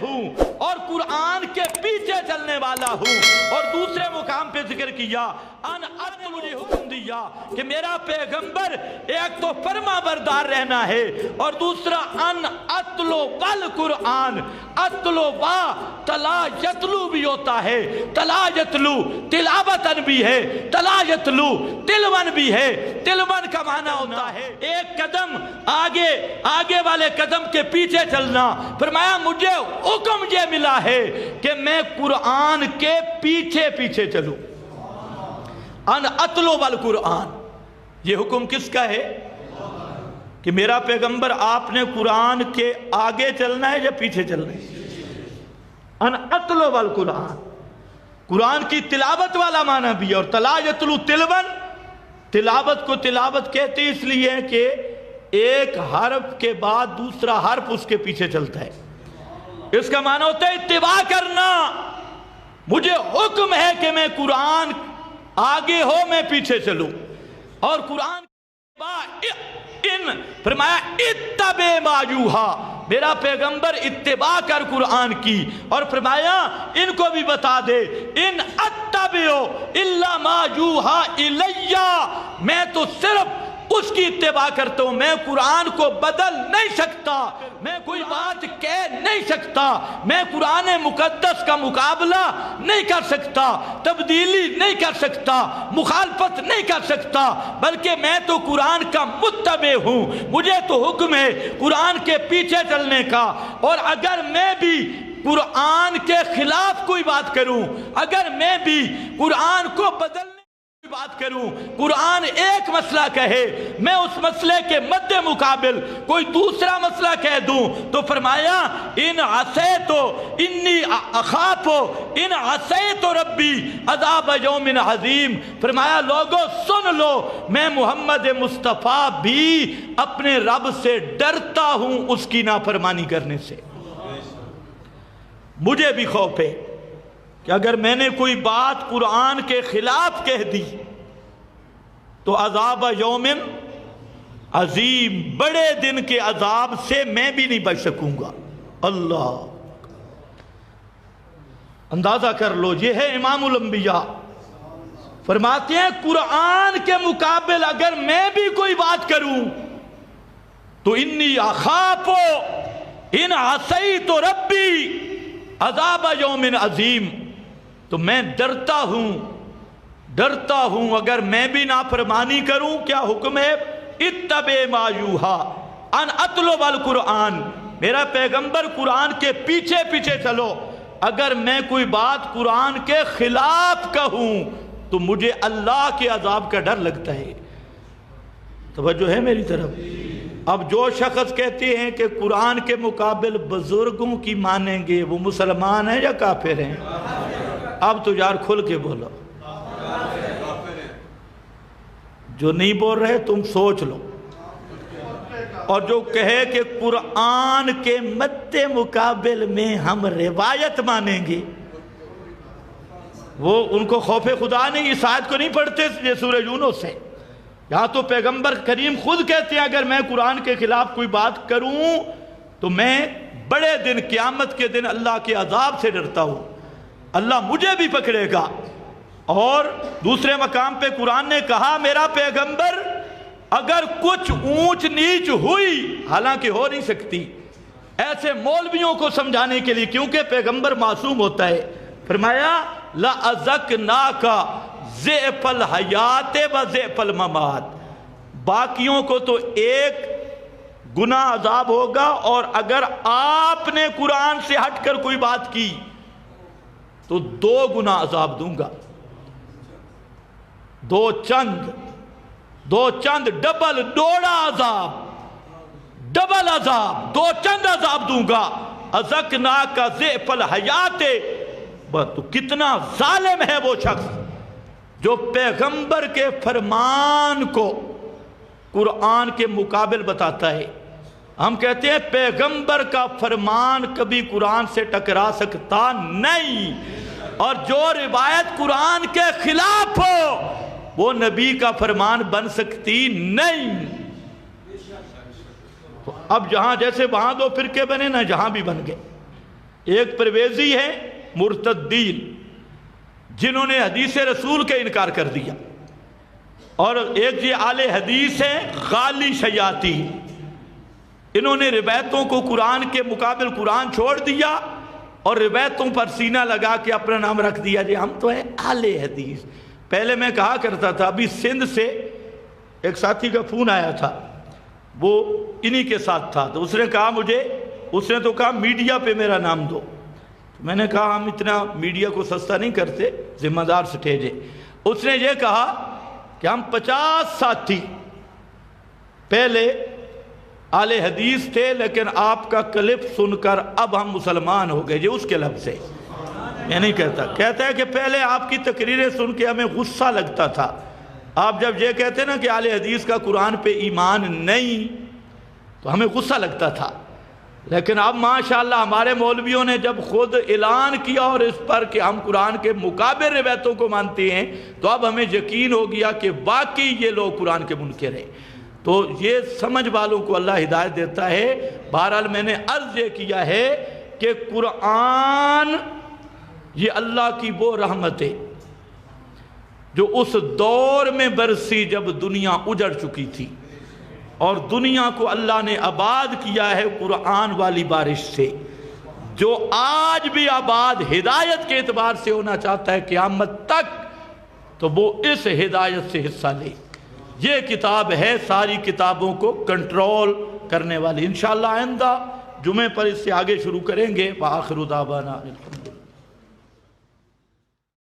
ہوں اور قرآن کے پیچھے چلنے والا ہوں. اور دوسرے مقام پہ ذکر کیا ان اتلو، مجھے حکم دیا کہ میرا پیغمبر ایک تو فرما بردار رہنا ہے اور دوسرا ان اتلو والقرآن. اتلو با تلا یتلو بھی ہوتا ہے، تلا یتلو تلاوتن بھی ہے، تلا یتلو تلون بھی ہے. تلون کا معنی ہوتا ہے ایک قدم آگے والے قدم کے پیچھے چلنا. فرمایا مجھے حکم یہ ملا ہے کہ میں قرآن کے پیچھے پیچھے چلوں. ان اتلو والقرآن، یہ حکم کس کا ہے؟ کہ میرا پیغمبر آپ نے قرآن کے آگے چلنا ہے یا پیچھے چلنا ہے؟ ان اتلو والقرآن، قرآن کی تلاوت والا معنی بھی ہے. اور تلا یتلو تلون، تلاوت کو تلاوت کہتے اس لیے کہ ایک حرف کے بعد دوسرا حرف اس کے پیچھے چلتا ہے. اس کا معنی ہوتا ہے اتباع کرنا. مجھے حکم ہے کہ میں قرآن آگے ہو میں پیچھے چلوں. اور قرآن فرمایا اتبع ما یوحا، میرا پیغمبر اتباع کر قرآن کی. اور فرمایا ان کو بھی بتا دے ان اتبع الا ما یوحا الی، میں تو صرف اس کی اتباع کرتا ہوں. میں قرآن کو بدل نہیں سکتا، میں کوئی بات کہہ نہیں سکتا، میں قرآن مقدس کا مقابلہ نہیں کر سکتا، تبدیلی نہیں کر سکتا، مخالفت نہیں کر سکتا، بلکہ میں تو قرآن کا متبع ہوں. مجھے تو حکم ہے قرآن کے پیچھے چلنے کا. اور اگر میں بھی قرآن کے خلاف کوئی بات کروں، اگر میں بھی قرآن کو بدلنے بات کروں، قرآن ایک مسئلہ کہے، میں اس مسئلے کے مد مقابل کوئی دوسرا مسئلہ کہہ دوں، تو فرمایا ان عصیتو انی اخافو ان عصیتو ربی عذاب یوم عظیم. فرمایا لوگوں سن لو، میں محمد مصطفیٰ بھی اپنے رب سے ڈرتا ہوں اس کی نافرمانی کرنے سے. مجھے بھی خوف ہے کہ اگر میں نے کوئی بات قرآن کے خلاف کہہ دی تو عذاب یوم عظیم، بڑے دن کے عذاب سے میں بھی نہیں بچ سکوں گا. اللہ اندازہ کر لو، یہ ہے امام الانبیاء. فرماتے ہیں قرآن کے مقابل اگر میں بھی کوئی بات کروں تو انی اخاف ان عصیت ربی عذاب یوم عظیم، تو میں ڈرتا ہوں اگر میں بھی نافرمانی کروں. کیا حکم ہے؟ اتبع ما یوحا ان اتلو والقرآن، میرا پیغمبر قرآن کے پیچھے پیچھے چلو. اگر میں کوئی بات قرآن کے خلاف کہوں تو مجھے اللہ کے عذاب کا ڈر لگتا ہے. توجہ ہے میری طرف؟ اب جو شخص کہتے ہیں کہ قرآن کے مقابل بزرگوں کی مانیں گے، وہ مسلمان ہیں یا کافر ہیں؟ اب تو یار کھل کے بولو. جو نہیں بول رہے تم سوچ لو. اور جو کہے کہ قرآن کے مد مقابل میں ہم روایت مانیں گے، وہ ان کو خوف خدا نہیں. اس آیت کو نہیں پڑھتے یہ سورہ یونس سے. یہاں تو پیغمبر کریم خود کہتے ہیں اگر میں قرآن کے خلاف کوئی بات کروں تو میں بڑے دن قیامت کے دن اللہ کے عذاب سے ڈرتا ہوں، اللہ مجھے بھی پکڑے گا. اور دوسرے مقام پہ قرآن نے کہا میرا پیغمبر اگر کچھ اونچ نیچ ہوئی، حالانکہ ہو نہیں سکتی، ایسے مولویوں کو سمجھانے کے لیے کیونکہ پیغمبر معصوم ہوتا ہے، فرمایا لَأَذَقْنَاكَ ضِعْفَ الْحَيَاةِ وَضِعْفَ الْمَمَاتِ، باقیوں کو تو ایک گناہ عذاب ہوگا، اور اگر آپ نے قرآن سے ہٹ کر کوئی بات کی تو 2 گناہ عذاب دوں گا. 2 چند ڈبل، دوڑا عذاب، ڈبل عذاب، 2 چند عذاب دوں گا. اذقناک ضعف الحیات، تو کتنا ظالم ہے وہ شخص جو پیغمبر کے فرمان کو قرآن کے مقابل بتاتا ہے. ہم کہتے ہیں پیغمبر کا فرمان کبھی قرآن سے ٹکرا سکتا نہیں، اور جو روایت قرآن کے خلاف ہو وہ نبی کا فرمان بن سکتی نہیں. تو اب جہاں جیسے وہاں 2 فرقے بنے نا، جہاں بھی بن گئے. ایک پرویزی ہے مرتدین جنہوں نے حدیث رسول کا انکار کر دیا، اور ایک یہ اہل حدیث ہے غالی شیاطین، انہوں نے روایتوں کو قرآن کے مقابل قرآن چھوڑ دیا اور روایتوں پر سینہ لگا کے اپنا نام رکھ دیا جی ہم تو ہیں اہل حدیث۔ پہلے میں کہا کرتا تھا، ابھی سندھ سے ایک ساتھی کا فون آیا تھا، وہ انہی کے ساتھ تھا، تو اس نے کہا مجھے، اس نے تو کہا میڈیا پہ میرا نام دو، میں نے کہا ہم اتنا میڈیا کو سستا نہیں کرتے، ذمہ دار سٹیج ہے۔ اس نے یہ کہا کہ ہم 50 ساتھی پہلے اہل حدیث تھے لیکن آپ کا کلپ سن کر اب ہم مسلمان ہو گئے، یہ اس کے لفظ سے میں نہیں کہتا، کہتا ہے کہ پہلے آپ کی تقریریں سن کے ہمیں غصہ لگتا تھا، آپ جب یہ کہتے نا کہ اہل حدیث کا قرآن پہ ایمان نہیں تو ہمیں غصہ لگتا تھا، لیکن اب ماشاءاللہ ہمارے مولویوں نے جب خود اعلان کیا اور اس پر کہ ہم قرآن کے مقابل روایتوں کو مانتے ہیں تو اب ہمیں یقین ہو گیا کہ واقعی یہ لوگ قرآن کے منکر ہیں۔ تو یہ سمجھ والوں کو اللہ ہدایت دیتا ہے۔ بہرحال میں نے عرض یہ کیا ہے کہ قرآن یہ اللہ کی وہ رحمت ہے جو اس دور میں برسی جب دنیا اجڑ چکی تھی، اور دنیا کو اللہ نے آباد کیا ہے قرآن والی بارش سے، جو آج بھی آباد ہدایت کے اعتبار سے ہونا چاہتا ہے قیامت تک، تو وہ اس ہدایت سے حصہ لے۔ یہ کتاب ہے ساری کتابوں کو کنٹرول کرنے والی۔ انشاءاللہ آئندہ جمعے پر اس سے آگے شروع کریں گے۔ وآخر دعوانا